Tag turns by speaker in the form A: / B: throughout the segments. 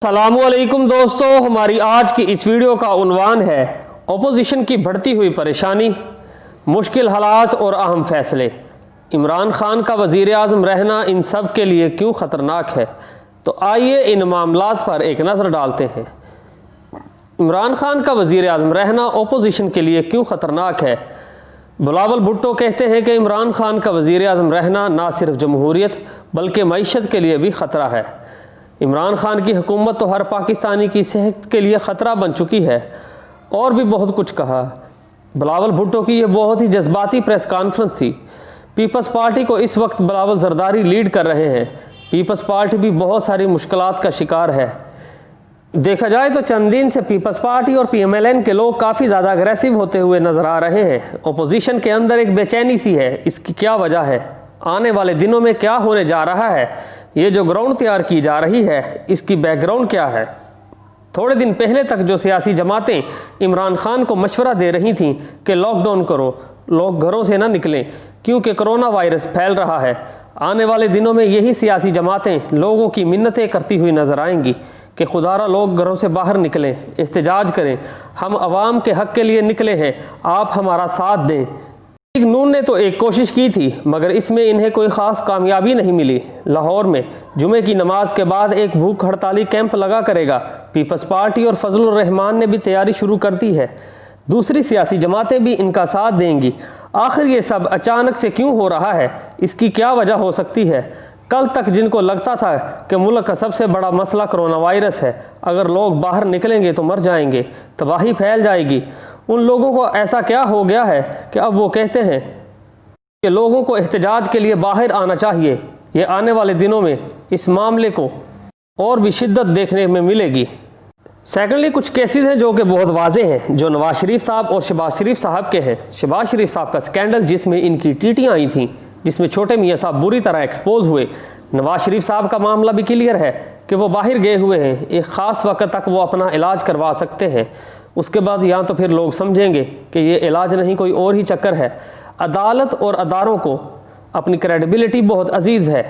A: السلام علیکم دوستو، ہماری آج کی اس ویڈیو کا عنوان ہے اپوزیشن کی بڑھتی ہوئی پریشانی، مشکل حالات اور اہم فیصلے۔ عمران خان کا وزیر اعظم رہنا ان سب کے لیے کیوں خطرناک ہے؟ تو آئیے ان معاملات پر ایک نظر ڈالتے ہیں۔ عمران خان کا وزیر اعظم رہنا اپوزیشن کے لیے کیوں خطرناک ہے؟ بلاول بھٹو کہتے ہیں کہ عمران خان کا وزیر اعظم رہنا نہ صرف جمہوریت بلکہ معیشت کے لیے بھی خطرہ ہے۔ عمران خان کی حکومت تو ہر پاکستانی کی صحت کے لیے خطرہ بن چکی ہے، اور بھی بہت کچھ کہا۔ بلاول بھٹو کی یہ بہت ہی جذباتی پریس کانفرنس تھی۔ پیپلز پارٹی کو اس وقت بلاول زرداری لیڈ کر رہے ہیں۔ پیپلز پارٹی بھی بہت ساری مشکلات کا شکار ہے۔ دیکھا جائے تو چند دن سے پیپلز پارٹی اور پی ایم ایل این کے لوگ کافی زیادہ اگریسو ہوتے ہوئے نظر آ رہے ہیں۔ اپوزیشن کے اندر ایک بے چینی سی ہے، اس کی کیا وجہ ہے؟ آنے والے دنوں میں کیا ہونے جا رہا ہے؟ یہ جو گراؤنڈ تیار کی جا رہی ہے، اس کی بیک گراؤنڈ کیا ہے؟ تھوڑے دن پہلے تک جو سیاسی جماعتیں عمران خان کو مشورہ دے رہی تھیں کہ لاک ڈاؤن کرو، لوگ گھروں سے نہ نکلیں کیونکہ کرونا وائرس پھیل رہا ہے، آنے والے دنوں میں یہی سیاسی جماعتیں لوگوں کی منتیں کرتی ہوئی نظر آئیں گی کہ خدارا لوگ گھروں سے باہر نکلیں، احتجاج کریں، ہم عوام کے حق کے لیے نکلے ہیں، آپ ہمارا ساتھ دیں۔ نون نے تو ایک کوشش کی تھی مگر اس میں انہیں کوئی خاص کامیابی نہیں ملی۔ لاہور میں جمعے کی نماز کے بعد ایک بھوک ہڑتالی کیمپ لگا کرے گا۔ پیپلز پارٹی اور فضل الرحمان نے بھی تیاری شروع کر دی ہے، دوسری سیاسی جماعتیں بھی ان کا ساتھ دیں گی۔ آخر یہ سب اچانک سے کیوں ہو رہا ہے؟ اس کی کیا وجہ ہو سکتی ہے؟ کل تک جن کو لگتا تھا کہ ملک کا سب سے بڑا مسئلہ کرونا وائرس ہے، اگر لوگ باہر نکلیں گے تو مر جائیں گے، تباہی پھیل جائے گی، ان لوگوں کو ایسا کیا ہو گیا ہے کہ اب وہ کہتے ہیں کہ لوگوں کو احتجاج کے لیے باہر آنا چاہیے؟ یہ آنے والے دنوں میں اس معاملے کو اور بھی شدت دیکھنے میں ملے گی۔ سیکنڈلی کچھ کیسز ہیں جو کہ بہت واضح ہیں، جو نواز شریف صاحب اور شہباز شریف صاحب کے ہیں۔ شہباز شریف صاحب کا سکینڈل جس میں ان کی ٹیٹیاں آئی تھیں، جس میں چھوٹے میاں صاحب بری طرح ایکسپوز ہوئے۔ نواز شریف صاحب کا معاملہ بھی کلیئر ہے کہ وہ باہر گئے ہوئے ہیں، ایک خاص وقت تک وہ اپنا علاج کروا سکتے ہیں، اس کے بعد یا تو پھر لوگ سمجھیں گے کہ یہ علاج نہیں کوئی اور ہی چکر ہے۔ عدالت اور اداروں کو اپنی کریڈیبلٹی بہت عزیز ہے،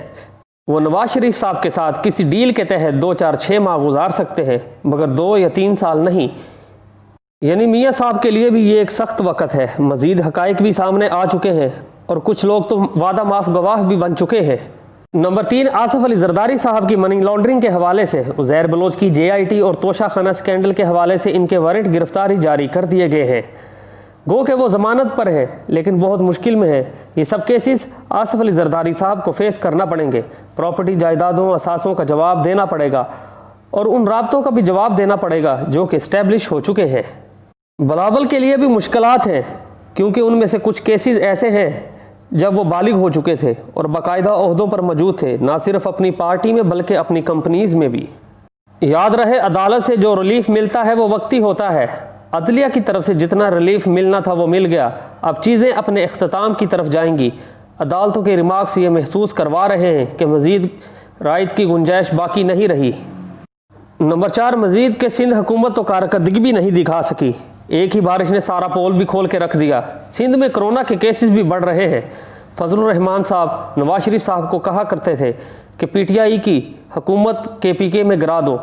A: وہ نواز شریف صاحب کے ساتھ کسی ڈیل کے تحت 2 4 6 ماہ گزار سکتے ہیں مگر 2 یا 3 سال نہیں۔ یعنی میاں صاحب کے لیے بھی یہ ایک سخت وقت ہے۔ مزید حقائق بھی سامنے آ چکے ہیں اور کچھ لوگ تو وعدہ معاف گواہ بھی بن چکے ہیں۔ نمبر 3، آصف علی زرداری صاحب کی منی لانڈرنگ کے حوالے سے، عزیر بلوچ کی جے آئی ٹی اور توشہ خانہ سکینڈل کے حوالے سے ان کے وارنٹ گرفتاری جاری کر دیے گئے ہیں۔ گو کہ وہ ضمانت پر ہیں لیکن بہت مشکل میں ہیں۔ یہ سب کیسز آصف علی زرداری صاحب کو فیس کرنا پڑیں گے۔ پراپرٹی، جائیدادوں، اثاثوں کا جواب دینا پڑے گا اور ان رابطوں کا بھی جواب دینا پڑے گا جو کہ اسٹیبلش ہو چکے ہیں۔ بلاول کے لیے بھی مشکلات ہیں کیونکہ ان میں سے کچھ کیسز ایسے ہیں جب وہ بالغ ہو چکے تھے اور باقاعدہ عہدوں پر موجود تھے، نہ صرف اپنی پارٹی میں بلکہ اپنی کمپنیز میں بھی۔ یاد رہے عدالت سے جو ریلیف ملتا ہے وہ وقتی ہوتا ہے۔ عدلیہ کی طرف سے جتنا ریلیف ملنا تھا وہ مل گیا، اب چیزیں اپنے اختتام کی طرف جائیں گی۔ عدالتوں کے ریمارکس یہ محسوس کروا رہے ہیں کہ مزید رعایت کی گنجائش باقی نہیں رہی۔ نمبر 4، مزید کہ سندھ حکومت تو کارکردگی بھی نہیں دکھا سکی، ایک ہی بارش نے سارا پول بھی کھول کے رکھ دیا۔ سندھ میں کرونا کے کیسز بھی بڑھ رہے ہیں۔ فضل الرحمان صاحب نواز شریف صاحب کو کہا کرتے تھے کہ پی ٹی آئی کی حکومت کے پی کے میں گرا دو،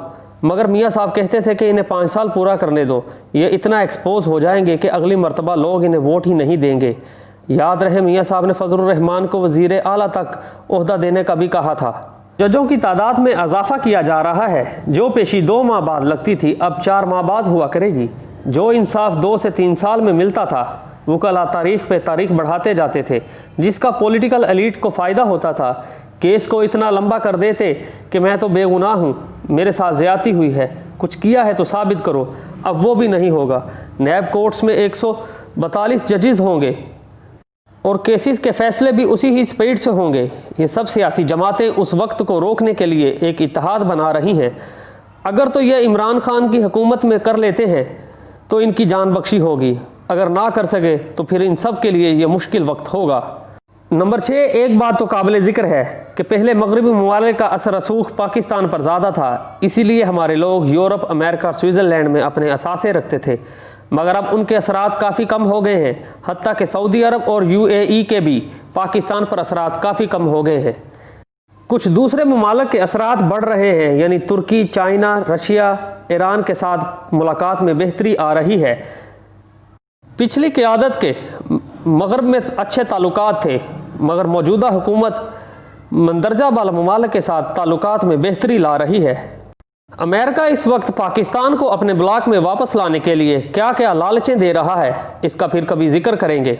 A: مگر میاں صاحب کہتے تھے کہ انہیں 5 سال پورا کرنے دو، یہ اتنا ایکسپوز ہو جائیں گے کہ اگلی مرتبہ لوگ انہیں ووٹ ہی نہیں دیں گے۔ یاد رہے میاں صاحب نے فضل الرحمان کو وزیر اعلیٰ تک عہدہ دینے کا بھی کہا تھا۔ ججوں کی تعداد میں اضافہ کیا جا رہا ہے، جو پیشی 2 ماہ بعد لگتی تھی اب 4 ماہ بعد ہوا کرے گی۔ جو انصاف 2 سے 3 سال میں ملتا تھا، وکلاء تاریخ پہ تاریخ بڑھاتے جاتے تھے، جس کا پولیٹیکل ایلیٹ کو فائدہ ہوتا تھا۔ کیس کو اتنا لمبا کر دیتے کہ میں تو بے گناہ ہوں، میرے ساتھ زیادتی ہوئی ہے، کچھ کیا ہے تو ثابت کرو، اب وہ بھی نہیں ہوگا۔ نیب کورٹس میں 142 ججز ہوں گے اور کیسز کے فیصلے بھی اسی ہی سپیڈ سے ہوں گے۔ یہ سب سیاسی جماعتیں اس وقت کو روکنے کے لیے ایک اتحاد بنا رہی ہیں۔ اگر تو یہ عمران خان کی حکومت میں کر لیتے ہیں تو ان کی جان بخشی ہوگی، اگر نہ کر سکے تو پھر ان سب کے لیے یہ مشکل وقت ہوگا۔ نمبر 6، ایک بات تو قابل ذکر ہے کہ پہلے مغربی ممالک کا اثر رسوخ پاکستان پر زیادہ تھا، اسی لیے ہمارے لوگ یورپ، امریکہ، سوئٹزرلینڈ میں اپنے اثاثے رکھتے تھے، مگر اب ان کے اثرات کافی کم ہو گئے ہیں، حتیٰ کہ سعودی عرب اور UAE کے بھی پاکستان پر اثرات کافی کم ہو گئے ہیں۔ کچھ دوسرے ممالک کے اثرات بڑھ رہے ہیں، یعنی ترکی، چائنا، رشیا، ایران کے ساتھ ملاقات میں بہتری آ رہی ہے۔ پچھلی قیادت کے مغرب میں اچھے تعلقات تھے، مگر موجودہ حکومت مندرجہ بالا ممالک کے ساتھ تعلقات میں بہتری لا رہی ہے۔ امریکہ اس وقت پاکستان کو اپنے بلاک میں واپس لانے کے لیے کیا کیا لالچیں دے رہا ہے، اس کا پھر کبھی ذکر کریں گے۔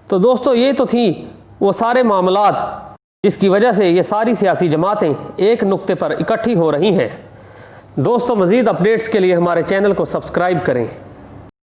A: تو دوستو، یہ تو تھیں وہ سارے معاملات جس کی وجہ سے یہ ساری سیاسی جماعتیں ایک نقطے پر اکٹھی ہو رہی ہیں۔ دوستو، مزید اپڈیٹس کے لیے ہمارے چینل کو سبسکرائب کریں۔